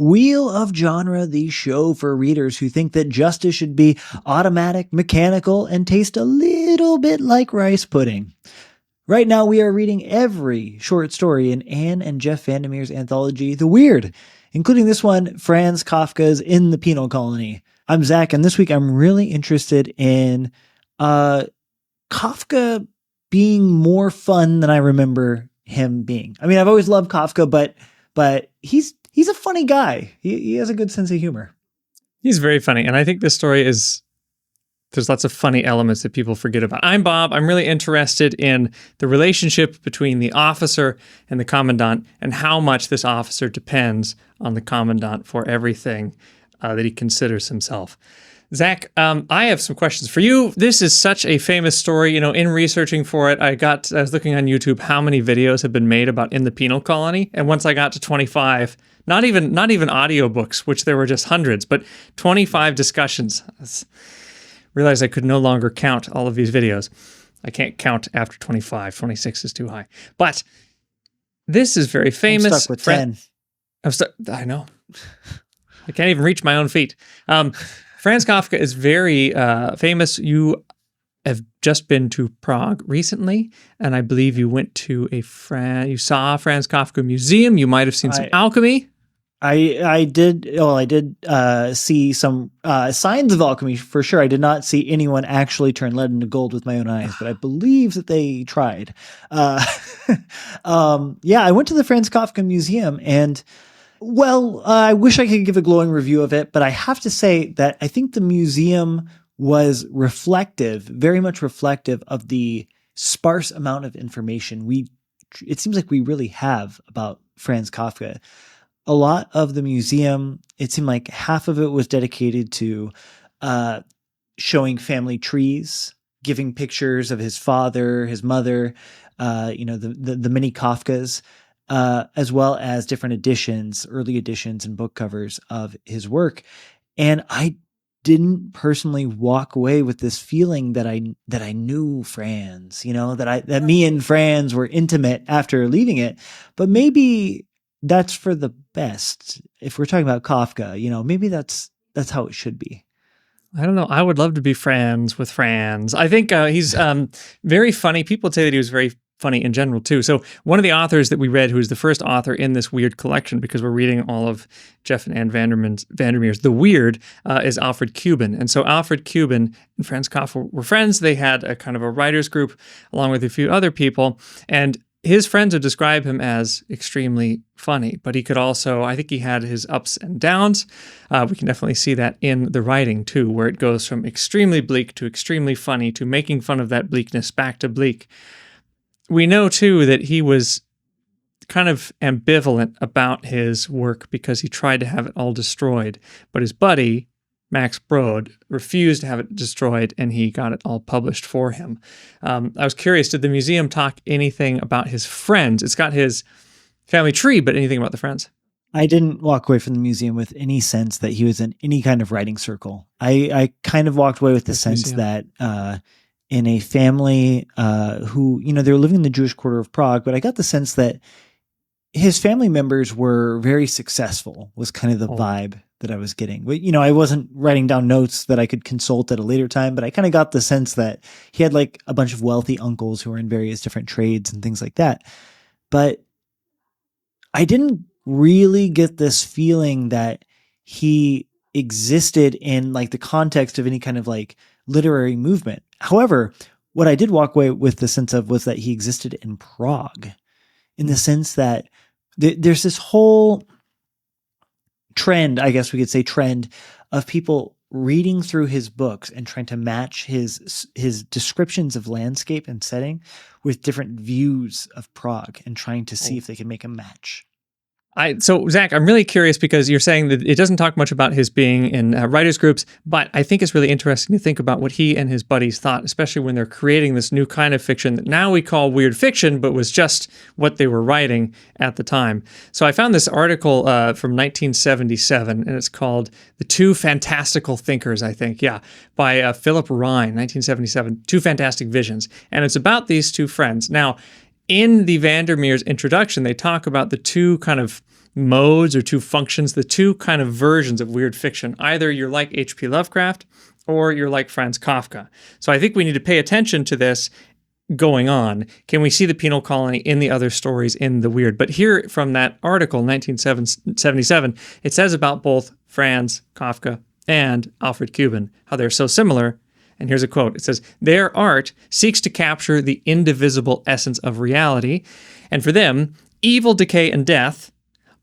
Wheel of Genre, the show for readers who think that justice should be automatic, mechanical, and taste a little bit like rice pudding. Right now, we are reading every short story in Ann and Jeff VanderMeer's anthology, The Weird, including this one, Franz Kafka's In the Penal Colony. I'm Zach, and this week I'm really interested in Kafka being more fun than I remember him being. I mean, I've always loved Kafka, but he's a funny guy. He has a good sense of humor. He's very funny, and I think this story there's lots of funny elements that people forget about. I'm Bob. I'm really interested in the relationship between the officer and the commandant and how much this officer depends on the commandant for everything that he considers himself. Zach, I have some questions for you. This is such a famous story. You know, in researching for it, I was looking on YouTube how many videos have been made about In the Penal Colony. And once I got to 25, not even audiobooks, which there were just hundreds, but 25 discussions. Realized I could no longer count all of these videos. I can't count after 25. 26 is too high. But this is very famous. I'm stuck with 10. I know. I can't even reach my own feet. Franz Kafka is very famous. You have just been to Prague recently, and I believe you went to you saw Franz Kafka Museum. You might have seen some alchemy. I did see some signs of alchemy for sure. I did not see anyone actually turn lead into gold with my own eyes, but I believe that they tried. I went to the Franz Kafka Museum, and I wish I could give a glowing review of it, but I have to say that I think the museum was very much reflective of the sparse amount of information it seems like we really have about Franz Kafka. A lot of the museum, it seemed like half of it was dedicated to showing family trees, giving pictures of his father, his mother, the many Kafkas, as well as different editions, early editions and book covers of his work. And I didn't personally walk away with this feeling that I knew Franz, that me and Franz were intimate after leaving it. But maybe that's for the best. If we're talking about Kafka, maybe that's how it should be. I don't know. I would love to be friends with Franz. I think he's very funny. People say that he was very funny in general too. So one of the authors that we read, who is the first author in this weird collection, because we're reading all of Jeff and Ann VanderMeer's The Weird, is Alfred Cuban. And so Alfred Cuban and Franz Kafka were friends. They had a kind of a writers group along with a few other people. And his friends would describe him as extremely funny, but he could also, I think he had his ups and downs. We can definitely see that in the writing too, where it goes from extremely bleak to extremely funny to making fun of that bleakness back to bleak. We know too that he was kind of ambivalent about his work because he tried to have it all destroyed, but his buddy, Max Brod, refused to have it destroyed, and he got it all published for him. I was curious, did the museum talk anything about his friends? It's got his family tree, but anything about the friends? I didn't walk away from the museum with any sense that he was in any kind of writing circle. I kind of walked away with the sense that in a family who, they were living in the Jewish quarter of Prague, but I got the sense that his family members were very successful, was kind of the vibe that I was getting. I wasn't writing down notes that I could consult at a later time, but I kind of got the sense that he had like a bunch of wealthy uncles who were in various different trades and things like that. But I didn't really get this feeling that he existed in like the context of any kind of like literary movement. However, what I did walk away with the sense of was that he existed in Prague, in the sense that there's this whole trend, I guess we could say of people reading through his books and trying to match his descriptions of landscape and setting with different views of Prague and trying to see if they can make a match. So Zach, I'm really curious because you're saying that it doesn't talk much about his being in writers groups, but I think it's really interesting to think about what he and his buddies thought, especially when they're creating this new kind of fiction that now we call weird fiction, but was just what they were writing at the time. So I found this article from 1977, and it's called The Two Fantastical Thinkers, I think, by Philip Rhine, 1977, Two Fantastic Visions. And it's about these two friends. Now, in the VanderMeer's introduction, they talk about the two kind of modes or two functions, the two kind of versions of weird fiction. Either you're like H.P. Lovecraft or you're like Franz Kafka. So I think we need to pay attention to this going on. Can we see the penal colony in the other stories in the weird? But here from that article, 1977, it says about both Franz Kafka and Alfred Cuban, how they're so similar. And here's a quote. It says, "Their art seeks to capture the indivisible essence of reality. And for them, evil, decay, and death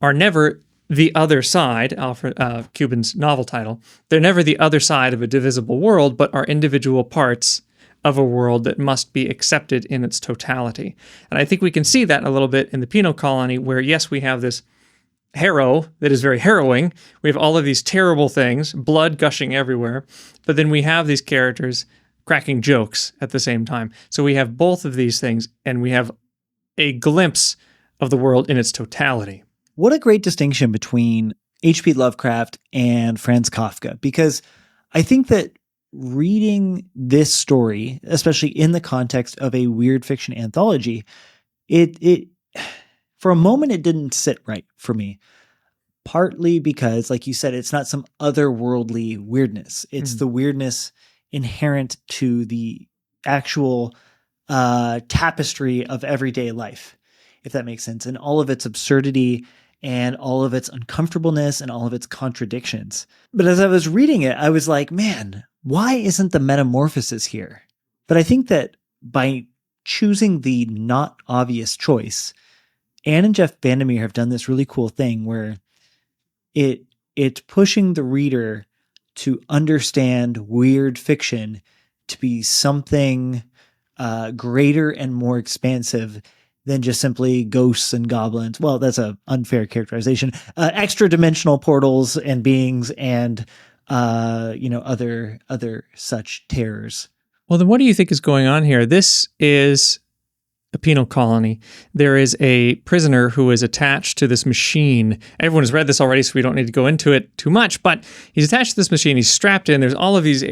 are never the other side," Alfred Cuban's novel title. "They're never the other side of a divisible world, but are individual parts of a world that must be accepted in its totality." And I think we can see that a little bit in the penal colony, where, yes, we have this harrow that is very harrowing. We have all of these terrible things, blood gushing everywhere, but then we have these characters cracking jokes at the same time. So we have both of these things, and we have a glimpse of the world in its totality. What a great distinction between H.P. Lovecraft and Franz Kafka, because I think that reading this story, especially in the context of a weird fiction anthology, it for a moment it didn't sit right for me. Partly because, like you said, it's not some otherworldly weirdness. It's the weirdness inherent to the actual tapestry of everyday life, if that makes sense, and all of its absurdity and all of its uncomfortableness and all of its contradictions. But as I was reading it, I was like, man, why isn't the metamorphosis here? But I think that by choosing the not obvious choice, Ann and Jeff VanderMeer have done this really cool thing where it's pushing the reader to understand weird fiction to be something greater and more expansive than just simply ghosts and goblins. Well, that's an unfair characterization. Extra dimensional portals and beings and other such terrors. Well, then what do you think is going on here? This is a penal colony. There is a prisoner who is attached to this machine. Everyone has read this already, so we don't need to go into it too much, but he's attached to this machine. He's strapped in. There's all of these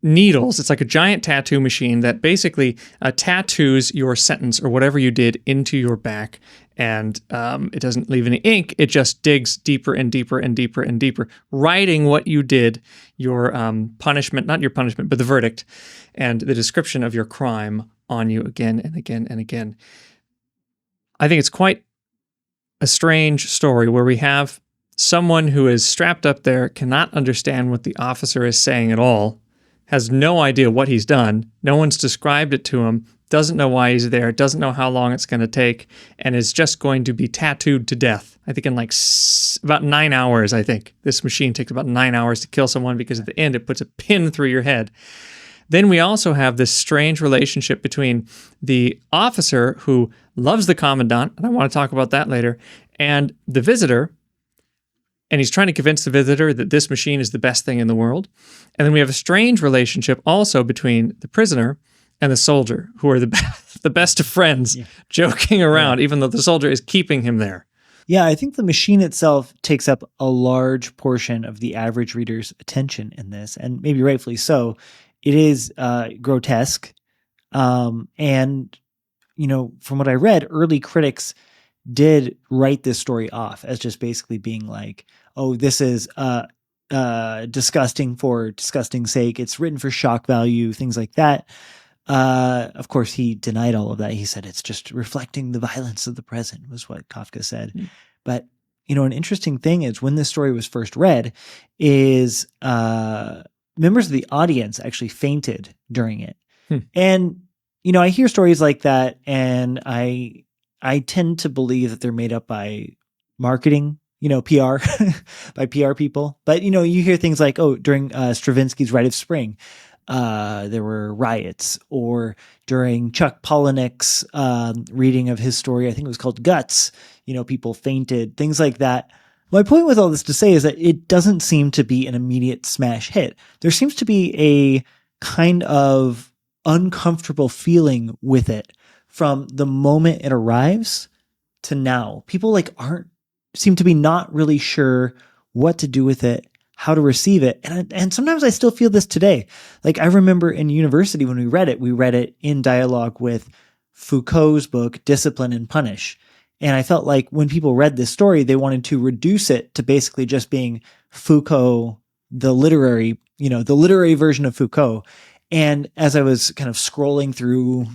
needles. It's like a giant tattoo machine that basically tattoos your sentence or whatever you did into your back, and it doesn't leave any ink. It just digs deeper and deeper and deeper and deeper, writing what you did, your punishment, not your punishment, but the verdict, and the description of your crime on you again and again and again. I think it's quite a strange story where we have someone who is strapped up there, cannot understand what the officer is saying at all, has no idea what he's done, no one's described it to him, doesn't know why he's there, doesn't know how long it's going to take, and is just going to be tattooed to death. I think in like about 9 hours, I think. This machine takes about 9 hours to kill someone because at the end it puts a pin through your head. Then we also have this strange relationship between the officer who loves the commandant, and I want to talk about that later, and the visitor. And he's trying to convince the visitor that this machine is the best thing in the world. And then we have a strange relationship also between the prisoner and the soldier, who are the best of friends, joking around, even though the soldier is keeping him there. Yeah, I think the machine itself takes up a large portion of the average reader's attention in this, and maybe rightfully so. It is grotesque. And, from what I read, early critics did write this story off as just basically being like, oh, this is disgusting for disgusting's sake. It's written for shock value, things like that. Of course, he denied all of that. He said it's just reflecting the violence of the present, was what Kafka said. Mm. But, an interesting thing is when this story was first read is members of the audience actually fainted during it. And, I hear stories like that, and I tend to believe that they're made up by marketing, PR, by PR people. But, you hear things like, oh, during Stravinsky's Rite of Spring, there were riots, or during Chuck Palahniuk's reading of his story, I think it was called Guts, people fainted, things like that. My point with all this to say is that it doesn't seem to be an immediate smash hit. There seems to be a kind of uncomfortable feeling with it from the moment it arrives to now. People seem to be not really sure what to do with it, how to receive it. And sometimes I still feel this today. Like I remember in university when we read it in dialogue with Foucault's book, Discipline and Punish. And I felt like when people read this story, they wanted to reduce it to basically just being Foucault, the literary version of Foucault. And as I was kind of scrolling through,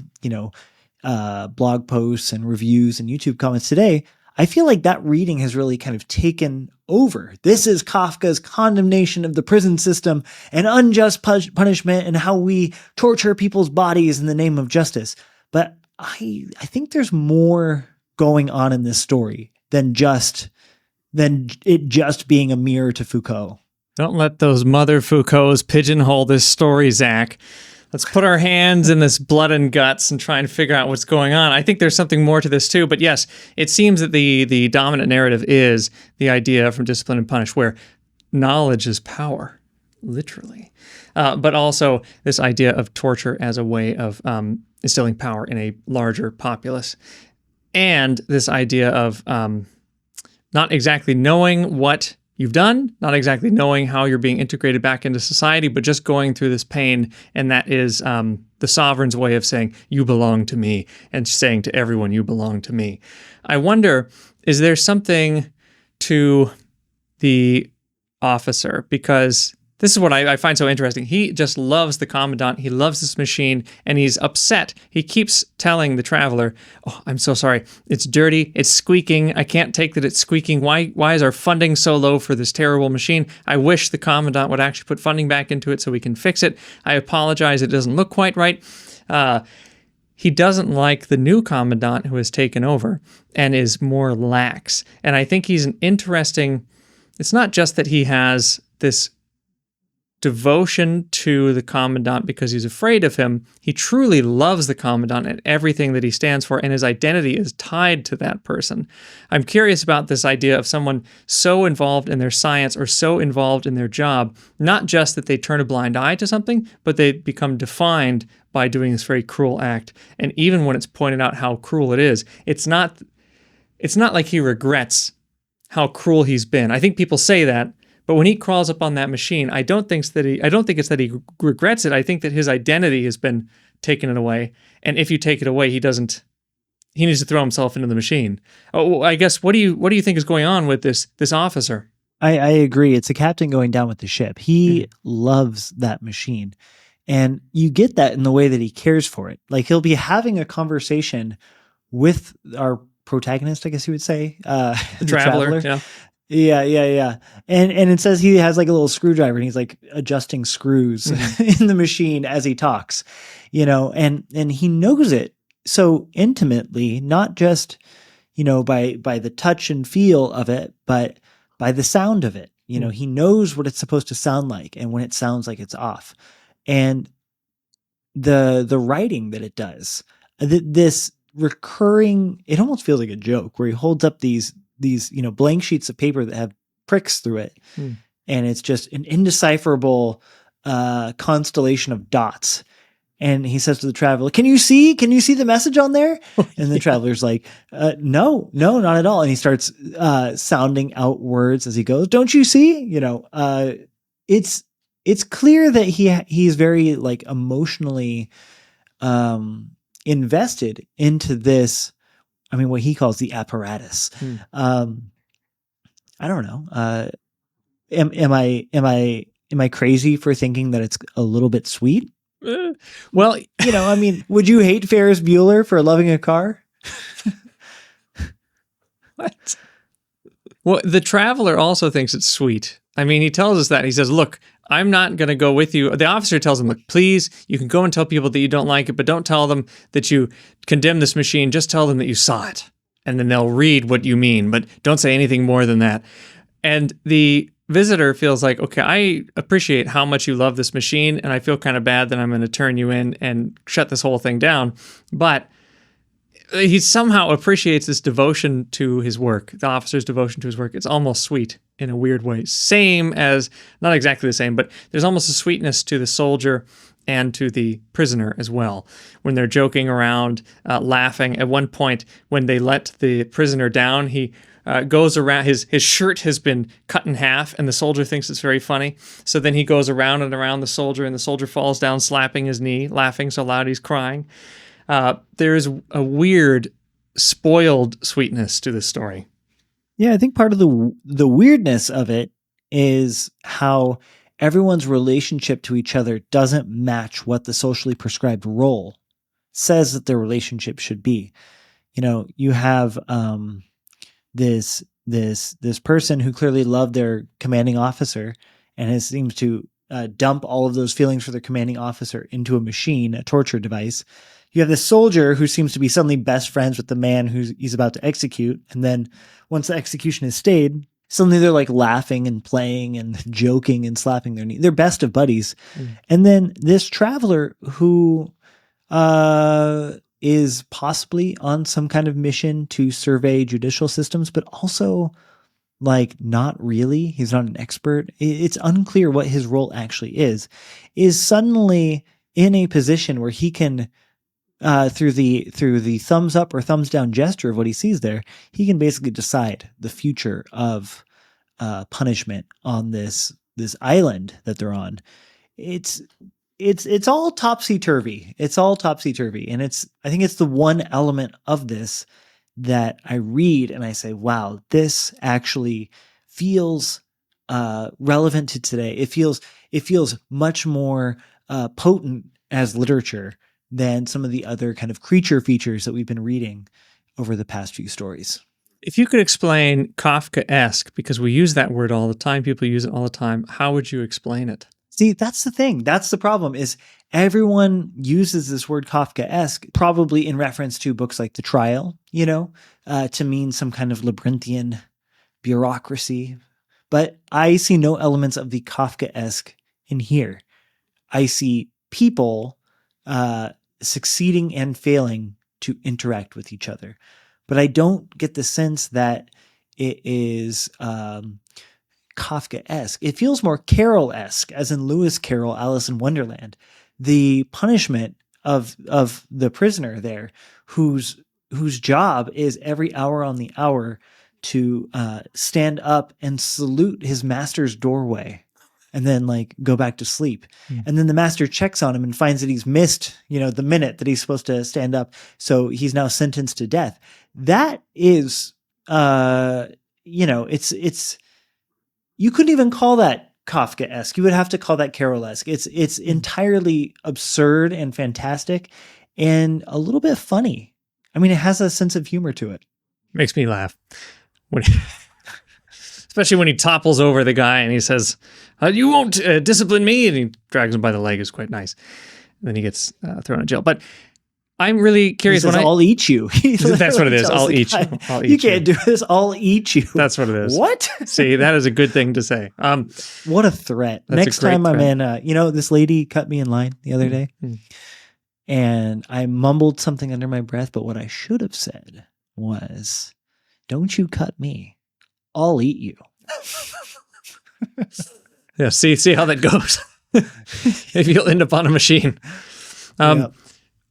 blog posts and reviews and YouTube comments today, I feel like that reading has really kind of taken over. This is Kafka's condemnation of the prison system and unjust punishment and how we torture people's bodies in the name of justice. But I think there's more going on in this story than it just being a mirror to Foucault. Don't let those mother Foucaults pigeonhole this story, Zach. Let's put our hands in this blood and guts and try and figure out what's going on. I think there's something more to this too. But yes, it seems that the dominant narrative is the idea from Discipline and Punish, where knowledge is power, literally. But also this idea of torture as a way of instilling power in a larger populace. And this idea of not exactly knowing what you've done, not exactly knowing how you're being integrated back into society, but just going through this pain. And that is the sovereign's way of saying, you belong to me, and saying to everyone, you belong to me. I wonder, is there something to the officer? Because this is what I find so interesting. He just loves the commandant. He loves this machine, and he's upset. He keeps telling the traveler, "Oh, I'm so sorry. It's dirty. It's squeaking. I can't take that it's squeaking. Why is our funding so low for this terrible machine? I wish the commandant would actually put funding back into it so we can fix it. I apologize. It doesn't look quite right." He doesn't like the new commandant who has taken over and is more lax. And I think he's an interesting... It's not just that he has this devotion to the commandant because he's afraid of him. He truly loves the commandant and everything that he stands for, and his identity is tied to that person. I'm curious about this idea of someone so involved in their science or so involved in their job, not just that they turn a blind eye to something, but they become defined by doing this very cruel act. And even when it's pointed out how cruel it is, it's not like he regrets how cruel he's been. I think people say that, but when he crawls up on that machine, I don't think it's that he regrets it. I think that his identity has been taken away. And if you take it away, he needs to throw himself into the machine. Oh, I guess, what do you think is going on with this officer? I agree. It's a captain going down with the ship. He loves that machine. And you get that in the way that he cares for it. Like, he'll be having a conversation with our protagonist, I guess you would say. The traveler. Yeah. And it says he has like a little screwdriver and he's like adjusting screws in the machine as he talks, and he knows it so intimately, not just, by the touch and feel of it, but by the sound of it. He knows what it's supposed to sound like and when it sounds like it's off. And the writing that it does, this recurring, it almost feels like a joke where he holds up these blank sheets of paper that have pricks through it. And it's just an indecipherable constellation of dots. And he says to the traveler, can you see the message on there? And the traveler's like, no, not at all. And he starts sounding out words as he goes. Don't you see? It's clear that he's very like emotionally invested into this. I mean, what he calls the apparatus. I don't know. Am I crazy for thinking that it's a little bit sweet? Well, I mean, would you hate Ferris Bueller for loving a car? What? Well, the traveler also thinks it's sweet. I mean, he tells us that. He says, look, I'm not going to go with you. The officer tells him, look, please, you can go and tell people that you don't like it, but don't tell them that you condemn this machine. Just tell them that you saw it. And then they'll read what you mean, but don't say anything more than that. And the visitor feels like, okay, I appreciate how much you love this machine, and I feel kind of bad that I'm going to turn you in and shut this whole thing down. But he somehow appreciates this devotion to his work, the officer's devotion to his work. It's almost sweet in a weird way. Same as, not exactly the same, but there's almost a sweetness to the soldier and to the prisoner as well. When they're joking around, laughing. At one point, when they let the prisoner down, he goes around, his shirt has been cut in half, and the soldier thinks it's very funny. So then he goes around and around the soldier, and the soldier falls down, slapping his knee, laughing so loud he's crying. There's a weird spoiled sweetness to this story. Yeah, I think part of the weirdness of it is how everyone's relationship to each other doesn't match what the socially prescribed role says that their relationship should be. You know, you have this person who clearly loved their commanding officer and seems to dump all of those feelings for their commanding officer into a machine, a torture device. You have this soldier who seems to be suddenly best friends with the man who he's about to execute. And then once the execution has stayed, suddenly they're like laughing and playing and joking and slapping their knee. They're best of buddies. And then this traveler who is possibly on some kind of mission to survey judicial systems, but also like not really. He's not an expert. It's unclear what his role actually is suddenly in a position where he can, through the thumbs up or thumbs down gesture of what he sees there, he can basically decide the future of punishment on this island that they're on. It's all topsy-turvy. It's all topsy-turvy. And I think it's the one element of this that I read and I say, wow, this actually feels relevant to today. It feels much more potent as literature than some of the other kind of creature features that we've been reading over the past few stories. If you could explain Kafka-esque, because we use that word all the time, people use it all the time, how would you explain it? See, that's the thing. That's the problem is everyone uses this word Kafka-esque, probably in reference to books like The Trial, to mean some kind of labyrinthian bureaucracy. But I see no elements of the Kafka-esque in here. I see people succeeding and failing to interact with each other. But I don't get the sense that it is Kafka-esque. It feels more Carroll-esque, as in Lewis Carroll, Alice in Wonderland. The punishment of the prisoner there, whose job is every hour on the hour to stand up and salute his master's doorway and then like go back to sleep. And then the master checks on him and finds that he's missed, the minute that he's supposed to stand up. So he's now sentenced to death. That is, it's, you couldn't even call that Kafka-esque. You would have to call that Carroll-esque. It's entirely absurd and fantastic and a little bit funny. I mean, it has a sense of humor to it. Makes me laugh. Especially when he topples over the guy and he says, you won't discipline me. And he drags him by the leg. Is quite nice. And then he gets thrown in jail. But I'm really curious. He says, I'll eat you. That's what it is. I'll eat you. You can't do this. I'll eat you. That's what it is. What? See, that is a good thing to say. What a threat. Next time I'm in, this lady cut me in line the other day and I mumbled something under my breath, but what I should have said was, don't you cut me. I'll eat you. Yeah, see how that goes. If you'll end up on a machine.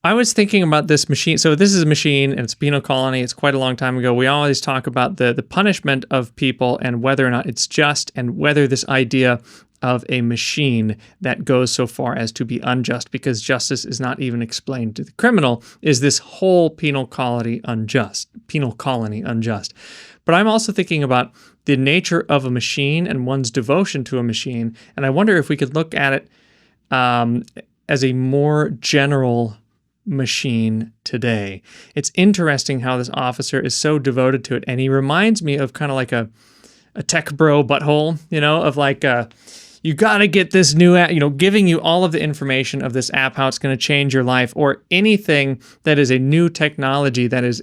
I was thinking about this machine. So this is a machine and it's penal colony. It's quite a long time ago. We always talk about the punishment of people and whether or not it's just and whether this idea of a machine that goes so far as to be unjust because justice is not even explained to the criminal. Is this whole penal colony unjust? But I'm also thinking about the nature of a machine and one's devotion to a machine. And I wonder if we could look at it as a more general machine today. It's interesting how this officer is so devoted to it. And he reminds me of kind of like a tech bro butthole, of like, you got to get this new app, giving you all of the information of this app, how it's going to change your life, or anything that is a new technology that is,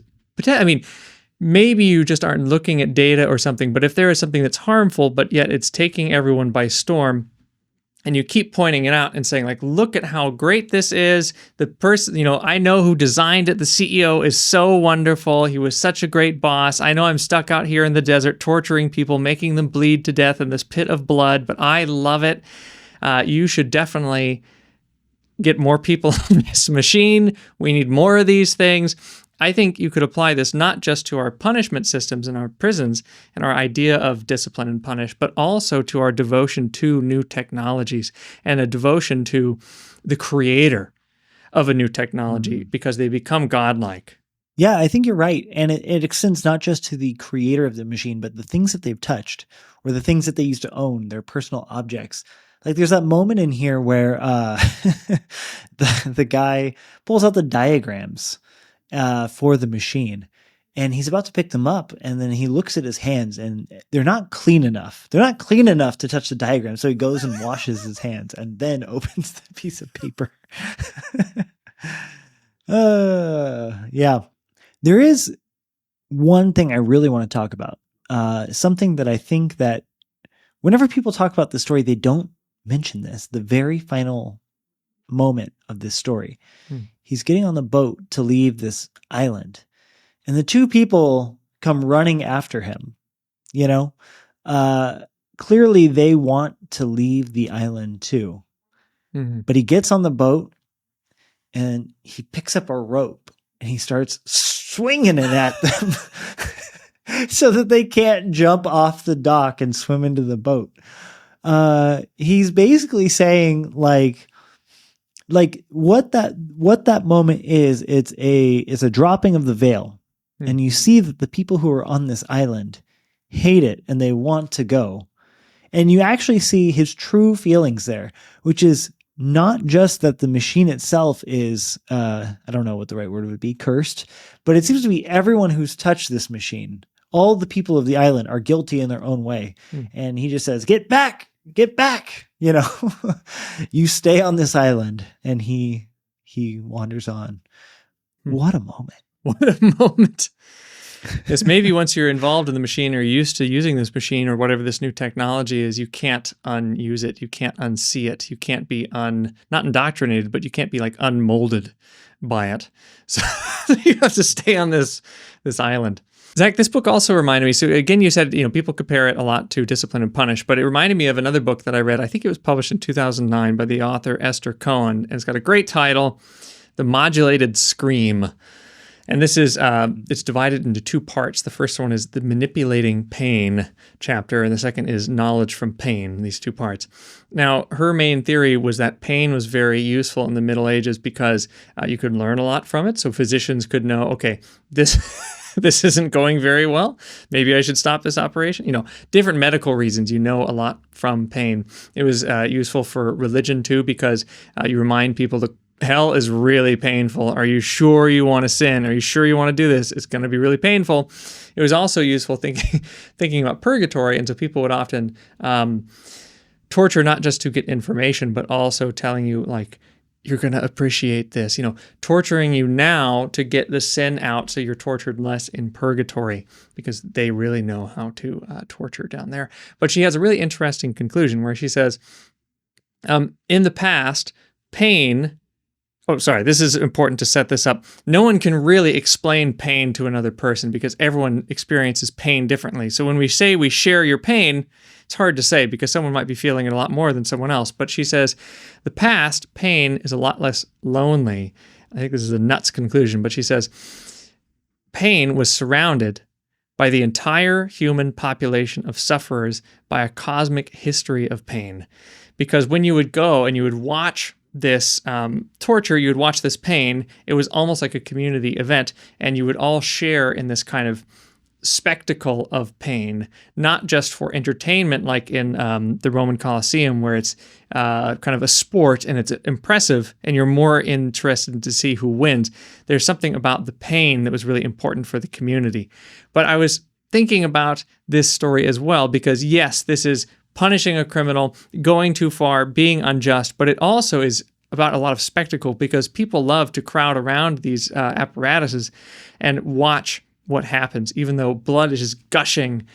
maybe you just aren't looking at data or something, but if there is something that's harmful, but yet it's taking everyone by storm, and you keep pointing it out and saying, like, look at how great this is. The person, I know who designed it. The CEO is so wonderful. He was such a great boss. I know I'm stuck out here in the desert torturing people, making them bleed to death in this pit of blood, but I love it. You should definitely get more people on this machine. We need more of these things. I think you could apply this not just to our punishment systems in our prisons and our idea of discipline and punish, but also to our devotion to new technologies and a devotion to the creator of a new technology because they become godlike Yeah, I think you're right. And it extends not just to the creator of the machine, but the things that they've touched or the things that they used to own, their personal objects. Like there's that moment in here where the guy pulls out the diagrams for the machine and he's about to pick them up. And then he looks at his hands and they're not clean enough. They're not clean enough to touch the diagram. So he goes and washes his hands and then opens the piece of paper. Yeah. There is one thing I really want to talk about. Something that I think that whenever people talk about the story, they don't mention this. The very final moment of this story. He's getting on the boat to leave this island. And the two people come running after him. You know, clearly they want to leave the island too. Mm-hmm. But he gets on the boat and he picks up a rope and he starts swinging it at them so that they can't jump off the dock and swim into the boat. He's basically saying like what that moment is, it's a dropping of the veil. Mm-hmm. And you see that the people who are on this island hate it and they want to go. And you actually see his true feelings there, which is not just that the machine itself is, I don't know what the right word would be, cursed, but it seems to be everyone who's touched this machine. All the people of the island are guilty in their own way. And he just says, get back, you know, you stay on this island. And he wanders on. What a moment. What a moment. Yes, maybe once you're involved in the machine or used to using this machine or whatever this new technology is, you can't unuse it. You can't unsee it. You can't be not indoctrinated, but you can't be like unmolded by it. So you have to stay on this island. Zach, this book also reminded me, so again, you said, people compare it a lot to Discipline and Punish, but it reminded me of another book that I read. I think it was published in 2009 by the author Esther Cohen, and it's got a great title, The Modulated Scream. And this is, it's divided into two parts. The first one is the Manipulating Pain chapter, and the second is Knowledge from Pain, these two parts. Now, her main theory was that pain was very useful in the Middle Ages because you could learn a lot from it. So physicians could know, okay, this isn't going very well. Maybe I should stop this operation. Different medical reasons, a lot from pain. It was useful for religion too, because you remind people that hell is really painful. Are you sure you want to sin? Are you sure you want to do this? It's going to be really painful. It was also useful thinking about purgatory. And so people would often torture not just to get information, but also telling you like, you're going to appreciate this, torturing you now to get the sin out so you're tortured less in purgatory because they really know how to torture down there. But she has a really interesting conclusion where she says, in the past, pain... Oh, sorry, this is important to set this up. No one can really explain pain to another person because everyone experiences pain differently. So when we say we share your pain, it's hard to say because someone might be feeling it a lot more than someone else. But she says the past pain is a lot less lonely. I think this is a nuts conclusion, but she says pain was surrounded by the entire human population of sufferers by a cosmic history of pain. Because when you would go and you would watch this torture, you would watch this pain, it was almost like a community event, and you would all share in this kind of spectacle of pain, not just for entertainment like in the Roman Colosseum where it's kind of a sport and it's impressive and you're more interested to see who wins. There's something about the pain that was really important for the community. But I was thinking about this story as well because yes, this is punishing a criminal, going too far, being unjust, but it also is about a lot of spectacle because people love to crowd around these apparatuses and watch what happens, even though blood is just gushing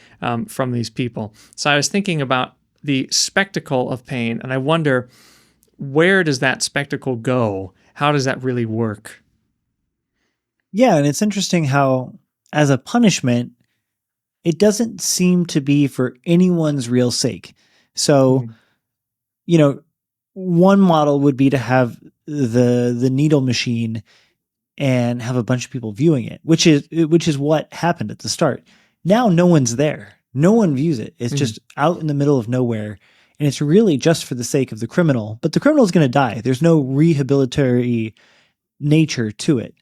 from these people. So I was thinking about the spectacle of pain, and I wonder, where does that spectacle go? How does that really work? Yeah, and it's interesting how, as a punishment, it doesn't seem to be for anyone's real sake. So, one model would be to have the needle machine and have a bunch of people viewing it, which is what happened at the start. Now no one's there. No one views it. It's just out in the middle of nowhere. And it's really just for the sake of the criminal. But the criminal is going to die. There's no rehabilitatory nature to it.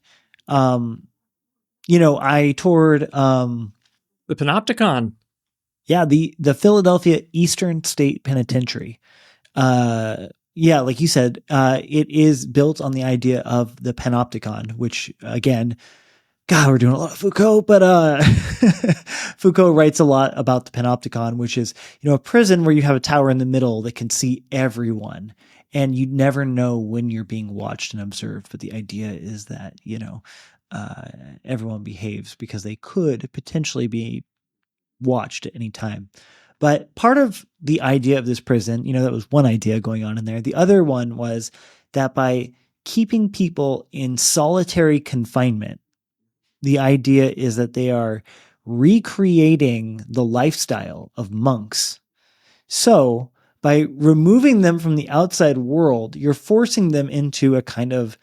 I toured, The Panopticon. the Philadelphia Eastern State Penitentiary. Like you said, it is built on the idea of the panopticon, which again, God, we're doing a lot of Foucault, but Foucault writes a lot about the panopticon, which is, a prison where you have a tower in the middle that can see everyone, and you never know when you're being watched and observed. But the idea is that, everyone behaves because they could potentially be watched at any time. But part of the idea of this prison, that was one idea going on in there. The other one was that by keeping people in solitary confinement, the idea is that they are recreating the lifestyle of monks. So by removing them from the outside world, you're forcing them into a kind of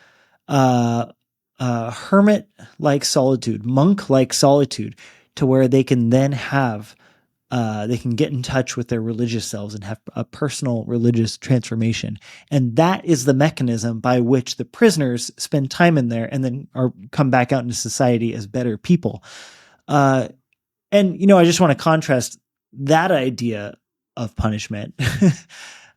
hermit-like solitude, monk-like solitude, to where they can then have, they can get in touch with their religious selves and have a personal religious transformation. And that is the mechanism by which the prisoners spend time in there and then come back out into society as better people. I just want to contrast that idea of punishment,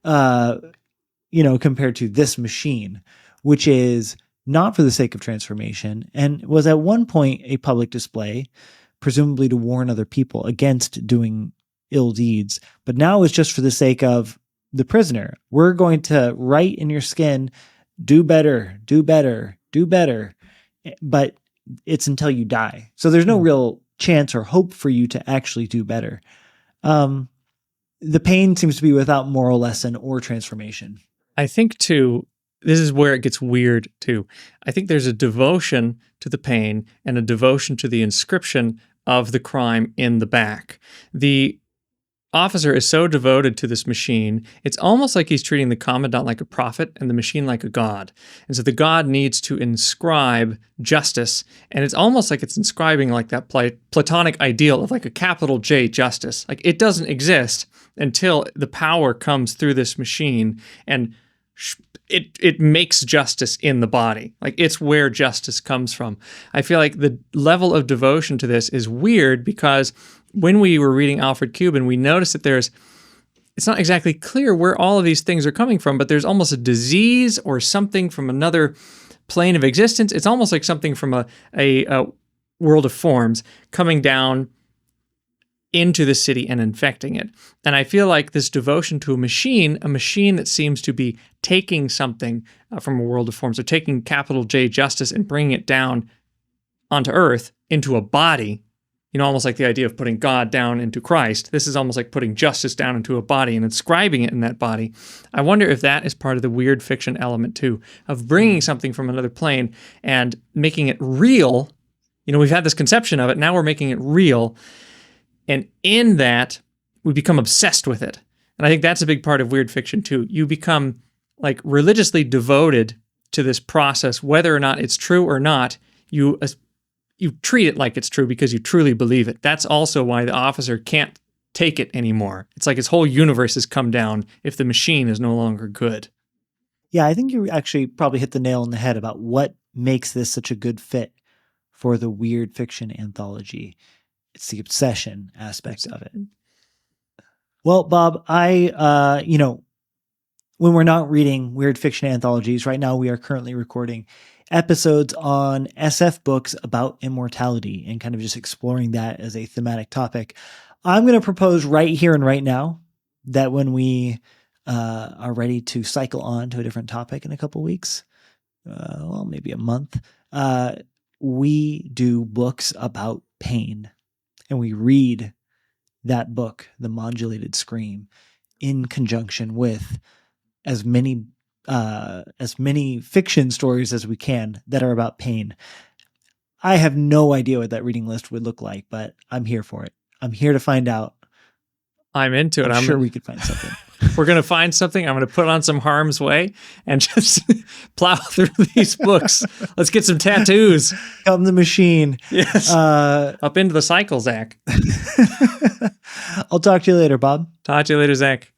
compared to this machine, which is not for the sake of transformation and was at one point a public display, presumably to warn other people against doing ill deeds, but now it's just for the sake of the prisoner. We're going to write in your skin, do better, do better, do better, but it's until you die. So there's no real chance or hope for you to actually do better. The pain seems to be without moral lesson or transformation. I think too, this is where it gets weird too. I think there's a devotion to the pain and a devotion to the inscription of the crime in the back. The officer is so devoted to this machine, it's almost like he's treating the commandant like a prophet and the machine like a god. And so the god needs to inscribe justice, and it's almost like it's inscribing like that Platonic ideal of like a capital J justice. Like it doesn't exist until the power comes through this machine and it makes justice in the body. Like it's where justice comes from. I feel like the level of devotion to this is weird because when we were reading Alfred Cuban, we noticed that it's not exactly clear where all of these things are coming from, but there's almost a disease or something from another plane of existence. It's almost like something from a world of forms coming down into the city and infecting it. And I feel like this devotion to a machine that seems to be taking something from a world of forms, or taking capital J justice and bringing it down onto earth into a body, almost like the idea of putting God down into Christ. This is almost like putting justice down into a body and inscribing it in that body. I wonder if that is part of the weird fiction element too, of bringing something from another plane and making it real. We've had this conception of it, now we're making it real. And in that, we become obsessed with it. And I think that's a big part of weird fiction too. You become like religiously devoted to this process, whether or not it's true or not. You treat it like it's true because you truly believe it. That's also why the officer can't take it anymore. It's like his whole universe has come down if the machine is no longer good. Yeah, I think you actually probably hit the nail on the head about what makes this such a good fit for the weird fiction anthology. It's the obsession aspect of it. Well, Bob, when we're not reading weird fiction anthologies, right now we are currently recording episodes on SF books about immortality and kind of just exploring that as a thematic topic. I'm going to propose right here and right now that when we are ready to cycle on to a different topic in a couple weeks, maybe a month, we do books about pain. And we read that book, The Modulated Scream, in conjunction with as many fiction stories as we can that are about pain. I have no idea what that reading list would look like, but I'm here for it. I'm here to find out. I'm into it. I'm sure we could find something. We're going to find something. I'm going to put on some Harm's Way and just plow through these books. Let's get some tattoos. Come the machine. Yes. Up into the cycle, Zach. I'll talk to you later, Bob. Talk to you later, Zach.